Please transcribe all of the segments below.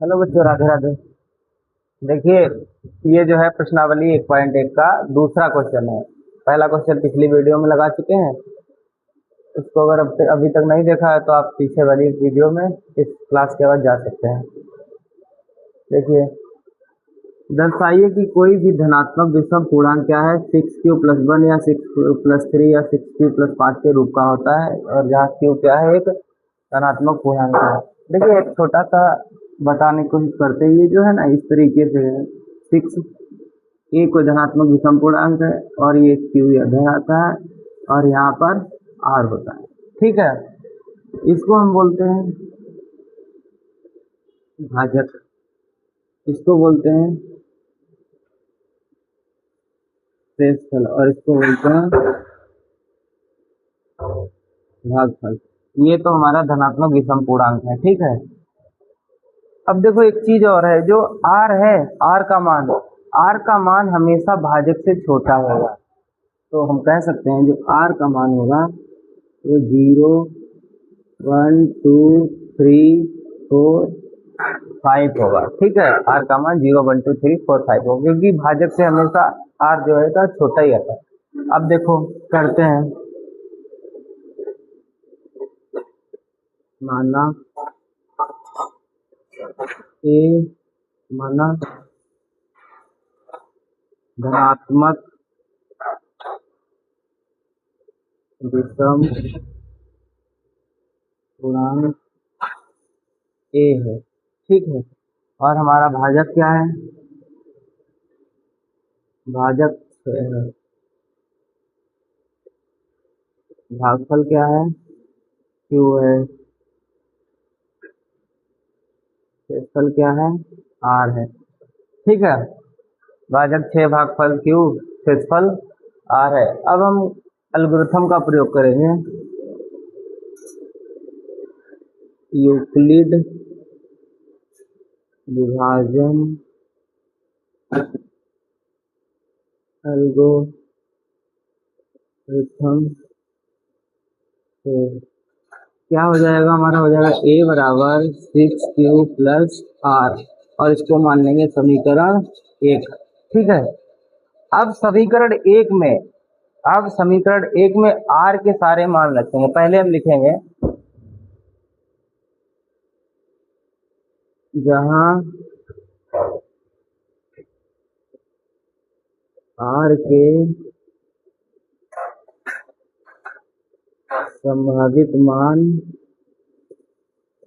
Hello बच्चों, राधे राधे। देखिए, ये जो है प्रश्नावली 1.1 का दूसरा क्वेश्चन है। पहला क्वेश्चन पिछली वीडियो में लगा चुके हैं। उसको अगर अभी तक नहीं देखा है तो आप पीछे वाली वीडियो में इस क्लास के बाद जा सकते हैं। देखिए, दर्शाइए कि कोई भी धनात्मक विषम पूर्णांक क्या है 6q+1 या 6q+3 या 6q+5 के रूप का होता है, और जहाँ q क्या है, एक धनात्मक पूर्णांक है। देखिए, एक छोटा सा बताने की कोशिश करते हैं। ये जो है ना, इस तरीके से 6 ए कोई धनात्मक विषम पूर्णांक है, और ये q इधर आता है, और यहाँ पर r होता है। ठीक है, इसको हम बोलते हैं भाजक, इसको बोलते हैं शेषफल, और इसको बोलते हैं भागफल। ये तो हमारा धनात्मक विषम पूर्णांक है। ठीक है, अब देखो एक चीज और है, जो r है, r का मान हमेशा भाजक से छोटा होगा। तो हम कह सकते हैं जो r का मान होगा वो 0, 1, 2, 3, 4, 5 होगा। ठीक है, r का मान 0, 1, 2, 3, 4, 5 होगा, क्योंकि भाजक से हमेशा r जो है तो छोटा ही आता है। अब देखो करते हैं, माना a माना धनात्मक विषम पूर्णांक a है। ठीक है, और हमारा भाजक क्या है, भाजक 6 है। भागफल क्या है, q है। शेषफल क्या है, r है। ठीक है, भाजक 6, भागफल q, शेषफल r है। अब हम एल्गोरिथम का प्रयोग करेंगे, यूक्लिड विभाजन एल्गोरिथम से क्या हो जाएगा, हमारा हो जाएगा a बराबर 6q+r, और इसको मान लेंगे समीकरण 1। ठीक है, अब समीकरण 1 में r के सारे मान रखेंगे। पहले हम लिखेंगे जहां r के संभावित मान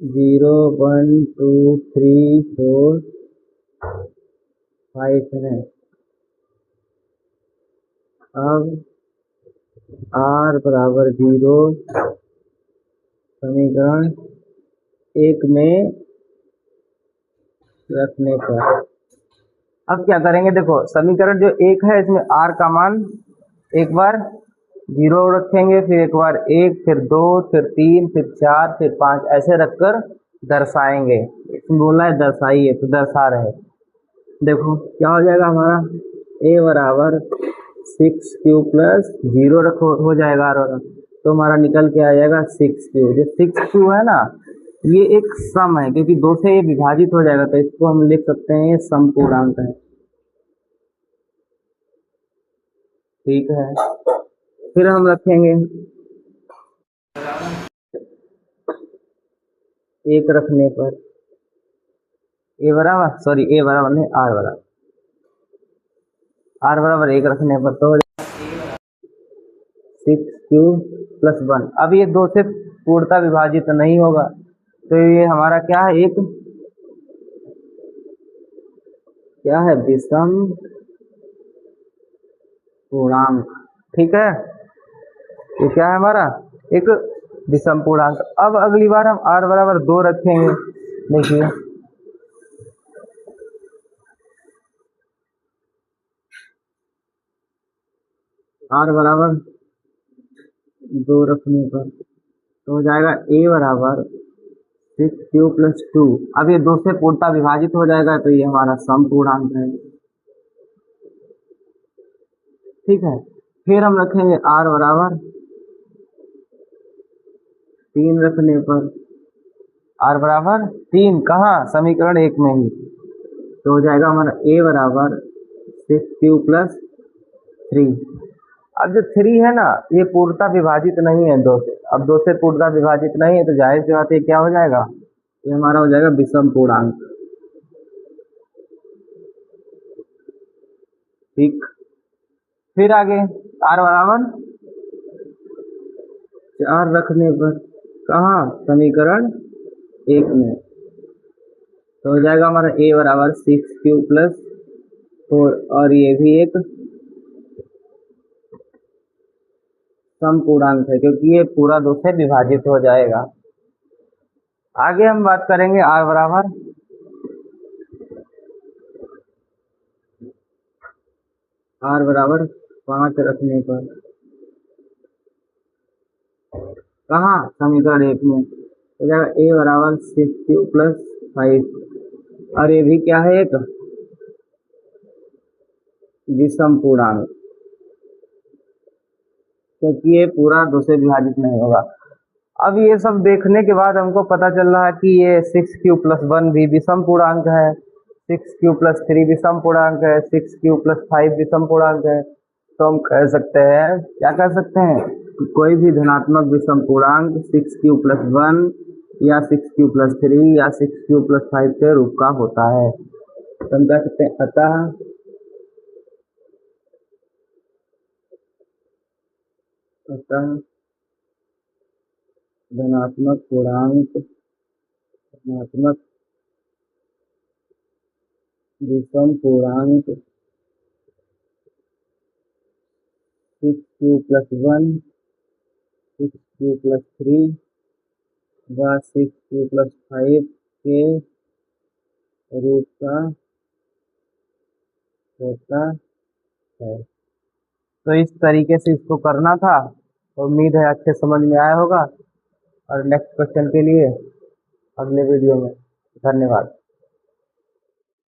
0, 1, 2, 3, 4, 5 है। अब r बराबर 0 समीकरण 1 में रखने पर अब क्या करेंगे, देखो समीकरण जो 1 है इसमें r का मान एक बार 0 रखेंगे, फिर एक बार 1, फिर 2, फिर 3, फिर 4, फिर 5, ऐसे रखकर दर्शाएंगे। इसमें बोला है दर्शाइए, तो दर्शा रहे। देखो क्या हो जाएगा हमारा, a बराबर 6q+0 रखो, हो जाएगा r वाला, तो हमारा निकल के आ जाएगा 6q। जो 6q है ना, ये एक सम है, क्योंकि 2 से ये विभाजित हो जाएगा, तो इसको हम लिख सकते हैं ये सम पूर्णांक है। ठीक है, फिर हम रखेंगे 1 रखने पर a बराबर नहीं, r बराबर 1 रखने पर तो 6q+1। अब ये 2 से पूर्णतः विभाजित नहीं होगा, तो ये हमारा क्या है, एक क्या है, विषम पूर्णांक। ठीक है, ये क्या है हमारा, एक विषम पूर्णांक। अब अगली बार हम r बराबर 2 रखेंगे। देखिए r बराबर 2 रखने पर तो हो जाएगा a बराबर 6q+2। अब ये 2 से पूर्णतः विभाजित हो जाएगा, तो ये हमारा सम पूर्णांक है। ठीक है, फिर हम रखेंगे r बराबर 3 रखने पर आर बराबर 3 कहाँ, समीकरण 1 में ही। तो हो जाएगा हमारा ए बराबर 6q प्लस 3। अब जो 3 है ना, ये पूर्णतः विभाजित नहीं है 2 से। अब 2 से पूर्णतः विभाजित नहीं है तो जाहिर सी बात है क्या हो जाएगा, ये हमारा हो जाएगा विषम पूर्णांक। ठीक, फिर आगे आर बराबर 4 रखने पर कहाँ, समीकरण 1 में। तो हो जाएगा हमारा ए बराबर 6q प्लस 4, और ये भी एक सम पूर्णांक है क्योंकि ये पूरा 2 से विभाजित हो जाएगा। आगे हम बात करेंगे आर बराबर 5 रखने पर कहाँ, समीकरण 1 में। हो जाएगा ए बराबर 6q प्लस 5, और ये भी क्या है, एक विषम पूर्णांक क्योंकि ये पूरा 2 से विभाजित नहीं होगा। अब ये सब देखने के बाद हमको पता चल रहा है कि ये 6q प्लस 1 भी विषम पूर्णांक है, 6q प्लस 3 विषम पूर्णांक है, 6q प्लस 5 विषम पूर्णांक है। तो हम कह सकते हैं, क्या कह सकते हैं, कोई भी धनात्मक विषम पूर्णांक 6q प्लस 1 या 6q प्लस 3 या 6q प्लस 5 के रूप का होता है। तो हम कह सकते हैं अतः धनात्मक विषम पूर्णांक 6q प्लस 1, 6q प्लस 3 व 6q प्लस 5 के रूप का होता है। तो इस तरीके से इसको करना था। तो उम्मीद है अच्छे समझ में आया होगा, और नेक्स्ट क्वेश्चन के लिए अगले वीडियो में। धन्यवाद।